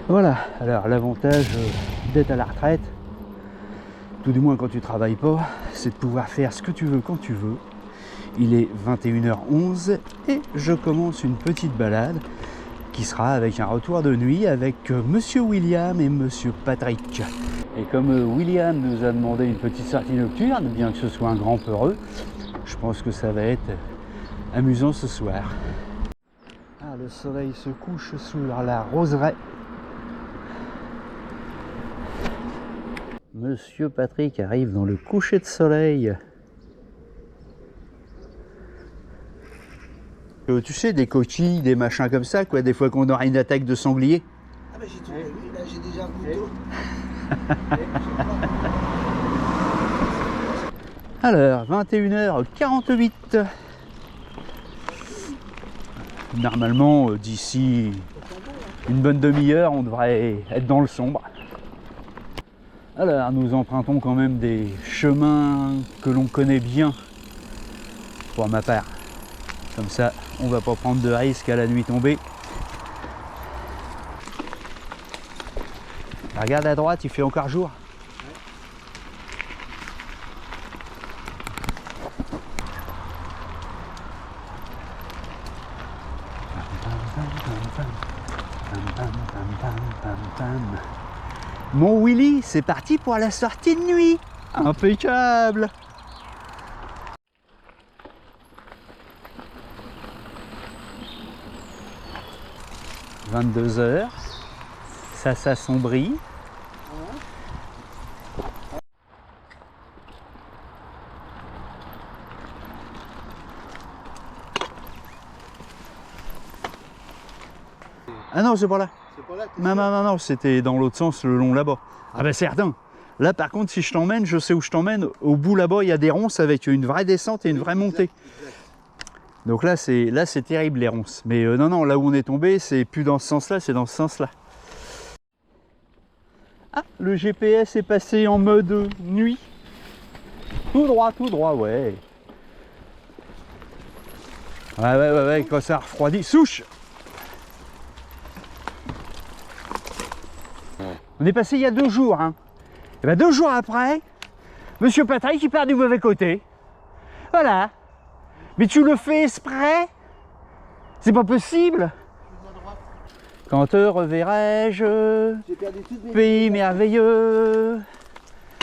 Voilà, alors l'avantage d'être à la retraite, tout du moins quand tu travailles pas, c'est de pouvoir faire ce que tu veux quand tu veux. Il est 21h11 et je commence une petite balade qui sera avec un retour de nuit avec Monsieur William et Monsieur Patrick. Et comme William nous a demandé une petite sortie nocturne, bien que ce soit un grand peureux, je pense que ça va être amusant ce soir. Ah, le soleil se couche sur la roseraie. Monsieur Patrick arrive dans le coucher de soleil. Tu sais, des coquilles, des machins comme ça, quoi, des fois qu'on aura une attaque de sanglier. Ah ben j'ai tout prévu, là j'ai déjà un couteau. Alors, 21h48. Normalement, d'ici une bonne demi-heure, on devrait être dans le sombre. Alors, nous empruntons quand même des chemins que l'on connaît bien, pour ma part. Comme ça, on va pas prendre de risques à la nuit tombée. Regarde à droite, il fait encore jour. Mon Willy, c'est parti pour la sortie de nuit. Impeccable. « 22h, ça s'assombrit. » Ah non, c'est pas là. Non, c'était dans l'autre sens, le long là-bas. Ah ben certain. Là par contre, si je t'emmène, je sais où je t'emmène. Au bout là-bas, il y a des ronces avec une vraie descente et une vraie montée. Donc là c'est terrible les ronces. Mais non, là où on est tombé, c'est plus dans ce sens-là, c'est dans ce sens-là. Ah, le GPS est passé en mode nuit. Tout droit, ouais. Ouais, quand ça refroidit. Souche! On est passé il y a 2 jours. Hein. Et ben 2 jours après, Monsieur Patrick il part du mauvais côté. Voilà. Mais tu le fais exprès? C'est pas possible. Quand te reverrai-je, pays merveilleux.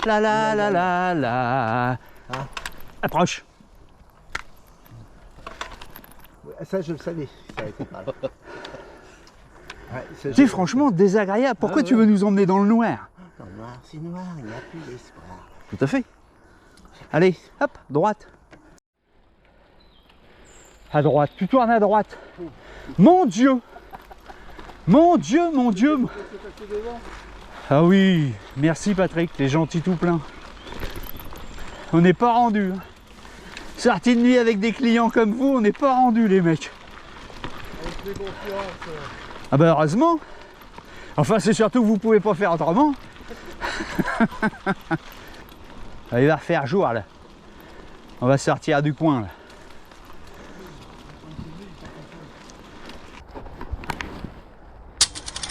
La. Approche. Ça je le savais, ça a été mal. Ouais, c'est franchement désagréable. Pourquoi tu veux nous emmener dans le noir? Dans le noir, c'est noir, il n'y a plus d'espoir. Tout à fait. Allez, hop, droite. À droite, tu tournes à droite. Mon Dieu! Mon Dieu! Ah oui, merci Patrick, t'es gentil tout plein. On n'est pas rendu. Sortie de nuit avec des clients comme vous, on n'est pas rendu les mecs. Ah bah heureusement. Enfin c'est surtout que vous pouvez pas faire autrement. Il va refaire jour là. On va sortir du coin là.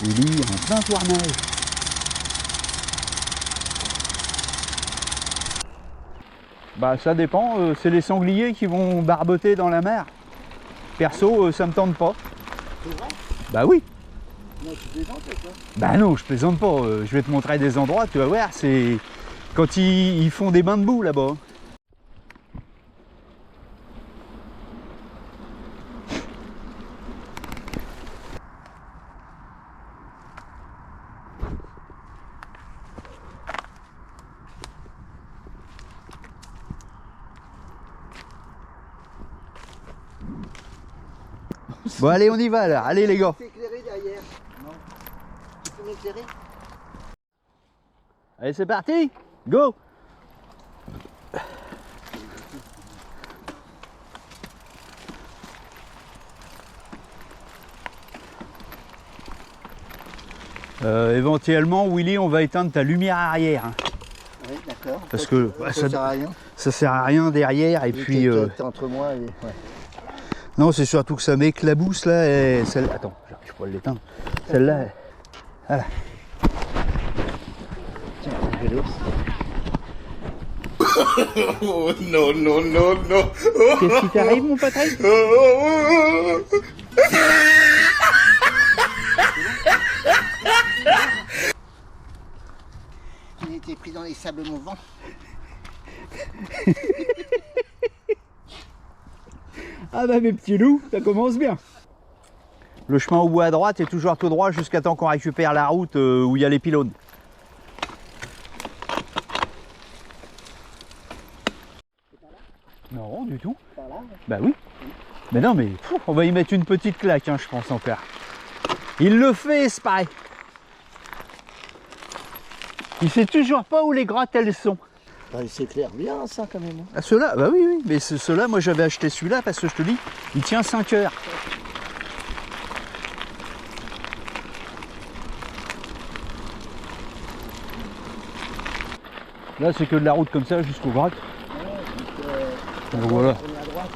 Il est en plein tournage. Bah ça dépend, c'est les sangliers qui vont barboter dans la mer. Perso, ça me tente pas. C'est vrai? Bah oui. Non, tu plaisantes quoi? Bah non, je plaisante pas. Je vais te montrer des endroits, tu vas voir, c'est quand ils font des bains de boue là-bas. Bon allez, on y va là. Allez les gars. C'est éclairé derrière. Non. Tu peux m'éclairer? Allez, c'est parti. Go. Éventuellement, Willy, on va éteindre ta lumière arrière. Hein. Oui, d'accord. Parce que ça sert à rien. Ça sert à rien derrière. Et puis. T'es entre moi et. Ouais. Non, c'est surtout que ça m'éclabousse là. Et celle... Attends, j'arrive pas à l'éteindre. Celle-là. Voilà. Tiens, le vélo. Oh non, non, non, non. Qu'est-ce qui t'arrive, mon Patrick? Il était pris dans les sables mouvants. Ah bah mes petits loups, ça commence bien. Le chemin au bout à droite est toujours tout droit jusqu'à temps qu'on récupère la route où il y a les pylônes. Non, du tout. Par là. Bah oui. Mais non, mais on va y mettre une petite claque, hein, je pense encore. Il le fait, Spy. Il sait toujours pas où les grottes elles sont. Bah, c'est clair bien ça quand même. Ah, ceux-là, bah oui, oui. Mais ceux-là, moi j'avais acheté celui-là parce que je te dis, il tient 5 heures. Là, c'est que de la route comme ça jusqu'aux grottes. Donc voilà. On est à droite.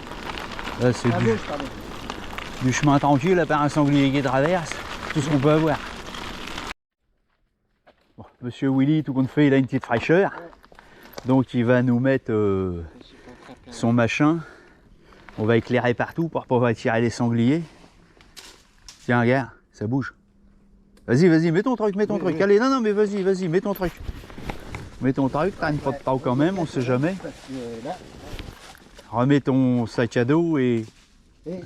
Là, c'est À gauche, pardon. du chemin tranquille, à part un sanglier qui traverse, tout ce qu'on peut avoir. Bon, Monsieur Willy, tout compte fait, il a une petite fraîcheur. Donc il va nous mettre son machin. On va éclairer partout pour pouvoir attirer les sangliers. Tiens, regarde, ça bouge. Vas-y, vas-y, mets ton truc, mets ton truc. Allez, non, non, mais vas-y, vas-y, mets ton truc. Mets ton truc, traîne pas de temps quand même, on sait jamais. Parce que là, Remets ton sac à dos et... et,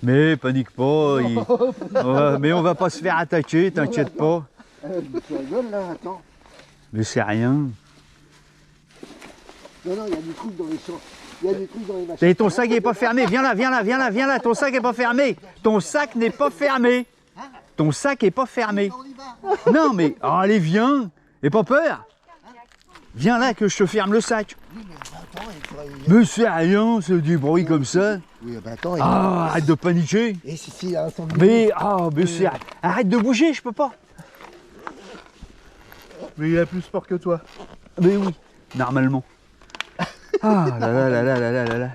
Mais panique pas, mais on va pas se faire attaquer, t'inquiète pas. tu rigoles là, attends. Mais c'est rien. Non, non, il y a du truc dans les champs. Il y a des trucs dans les machins. Et ton sac n'est pas fermé, viens là, viens là, viens là, viens là, ton sac n'est pas fermé. Ton sac n'est pas fermé. Ton sac est pas fermé. On y va. Non mais, oh, allez viens, et pas peur. Viens là que je te ferme le sac. Oui, mais attends, il faudrait... Mais c'est rien, c'est du bruit comme ça. Oui, bah attends. Ah, arrête de paniquer. Et si, il y a un sanglier. Mais, ah, mais c'est... Arrête de bouger, je peux pas. Mais il a plus sport que toi. Mais oui, normalement. Ah là là là là là là là là.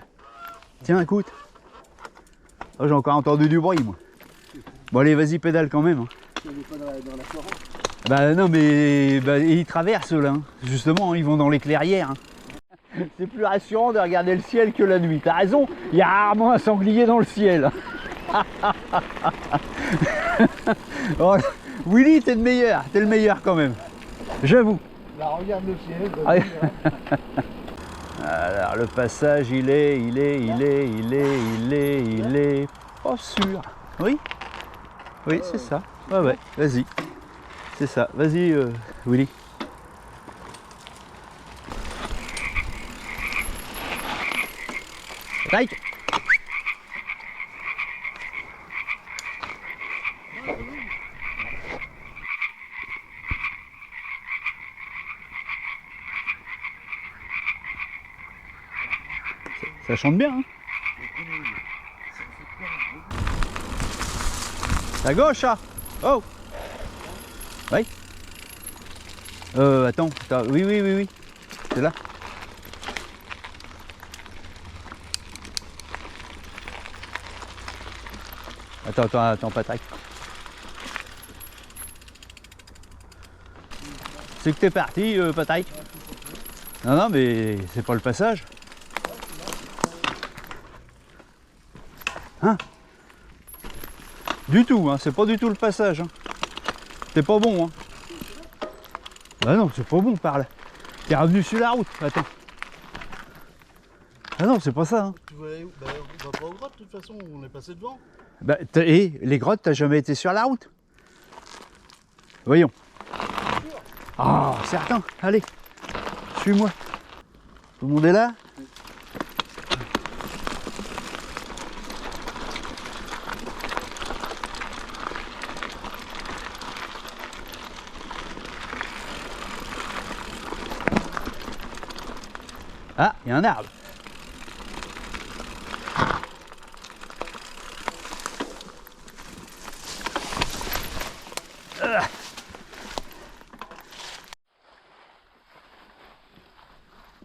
Tiens, écoute. Oh, j'ai encore entendu du bruit, moi. Bon, allez, vas-y, pédale quand même. Hein. On n'est pas dans la forêt. Bah non, mais bah, ils traversent là. Hein. Justement, ils vont dans les clairières. Hein. C'est plus rassurant de regarder le ciel que la nuit. T'as raison, il y a rarement un sanglier dans le ciel. Oh, Willy, t'es le meilleur quand même. J'avoue. Là, regarde le ciel. Ah, alors le passage, il est pas sûr. Oui. Oui, c'est ça. Ouais, ouais, vas-y. C'est ça. Vas-y, Willy. Like. Ça chante bien, hein. À gauche, ah. Oh. Oui. Attends, oui, oui, oui, oui. C'est là. Attends, Patrick. C'est que t'es parti, Patrick. Non, non, mais c'est pas le passage. Hein? Du tout, hein, c'est pas du tout le passage. Hein. C'est pas bon, hein. Bah non, c'est pas bon par là. T'es revenu sur la route, attends. Ah non, c'est pas ça. Hein. Tu veux aller où? Bah, on va pas aux grottes de toute façon, on est passé devant. Bah, et les grottes, t'as jamais été sur la route? Voyons. Ah, certain, allez, suis-moi. Tout le monde est là? Ah, il y a un arbre.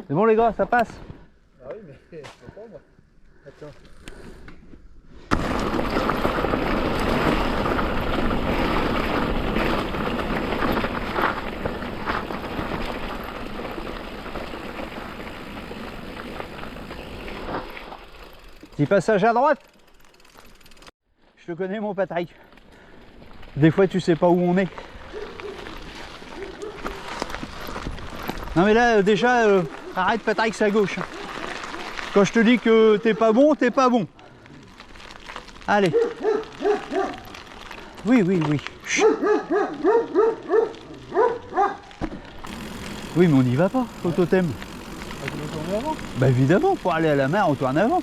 C'est bon les gars, ça passe? Ah oui, mais je peux pas moi. Attends. Petit passage à droite. Je te connais mon Patrick. Des fois tu sais pas où on est. Non mais là déjà arrête Patrick, c'est à gauche. Quand je te dis que t'es pas bon, t'es pas bon. Allez. Oui, oui, oui. Chut. Oui mais on n'y va pas au totem. Bah évidemment, pour aller à la mer, on tourne avant.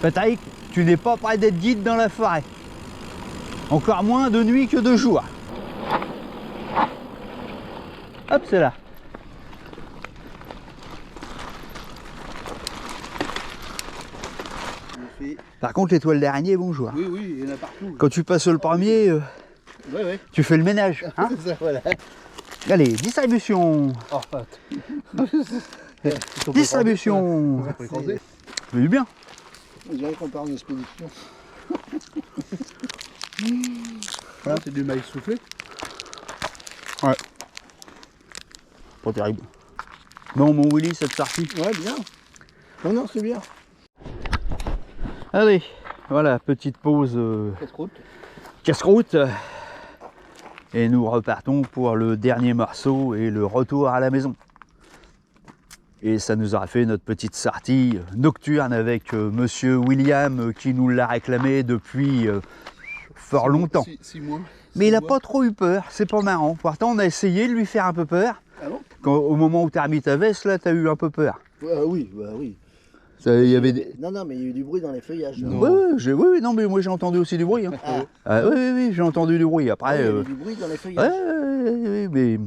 Patrick, tu n'es pas prêt d'être guide dans la forêt. Encore moins de nuit que de jour. Hop, c'est là. Par contre, les toiles d'araignée, bonjour. Oui, oui, il y en a partout. Quand tu passes le premier, Ouais, ouais. tu fais le ménage. Hein. C'est ça, voilà. Allez, distribution. Oh, Distribution. C'est du bien. On dirait qu'on part en expédition. Voilà, c'est du maïs soufflé. Ouais. Pas terrible. Non, mon Willy, cette sortie. Ouais, bien. Non, non, c'est bien. Allez, voilà, petite pause Casse-croûte. casse-croûte. Et nous repartons pour le dernier morceau et le retour à la maison. Et ça nous aura fait notre petite sortie nocturne avec monsieur William qui nous l'a réclamé depuis fort longtemps. 6 mois. Mais il n'a pas trop eu peur, c'est pas marrant. Pourtant, on a essayé de lui faire un peu peur. Ah bon? Au moment où tu as remis ta veste, là, tu as eu un peu peur. Oui, bah oui. Il y avait des... Non, non, mais il y a eu du bruit dans les feuillages. Non. Oui, non, mais moi j'ai entendu aussi du bruit. Hein. Oui, j'ai entendu du bruit. Après, Il y avait du bruit dans les feuillages. oui, mais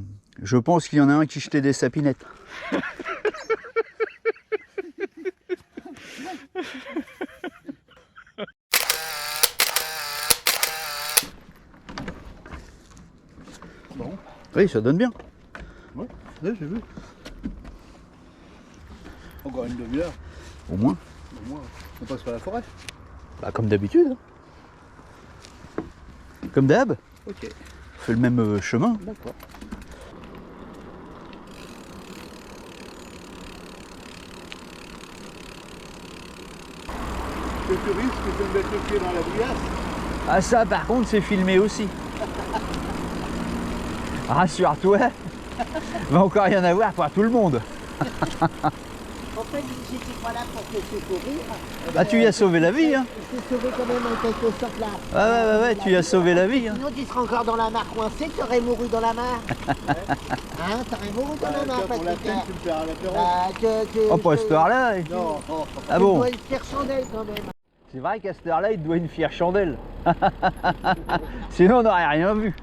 je pense qu'il y en a un qui jetait des sapinettes. Bon. Oui, ça donne bien. Ouais, j'ai vu. Encore une demi-heure. Au moins. Au moins, on passe par la forêt. Bah, comme d'habitude. Hein. Comme d'hab. Ok. On fait le même chemin. D'accord. Quelques risques de mettre le pied dans la bouillasse. Ah ça par contre c'est filmé aussi. Rassure-toi, va encore y en avoir pour tout le monde. En fait, j'étais pas là pour te secourir. Ah tu y as sauvé la vie hein. Je t'ai sauvé quand même en quelque sorte là. Ouais, tu y as sauvé la vie hein. Sinon, tu serais encore dans la mare coincé, tu aurais mouru dans la mare. Hein, t'aurais mouru dans la mare, Pour la Patrick. peine, tu me fais un apéro. Bah, Oh pas à cette heure-là. Non, Ah bon. Tu dois une faire chandelle quand même. C'est vrai qu'à cette heure-là il te doit une fière chandelle. Sinon on n'aurait rien vu.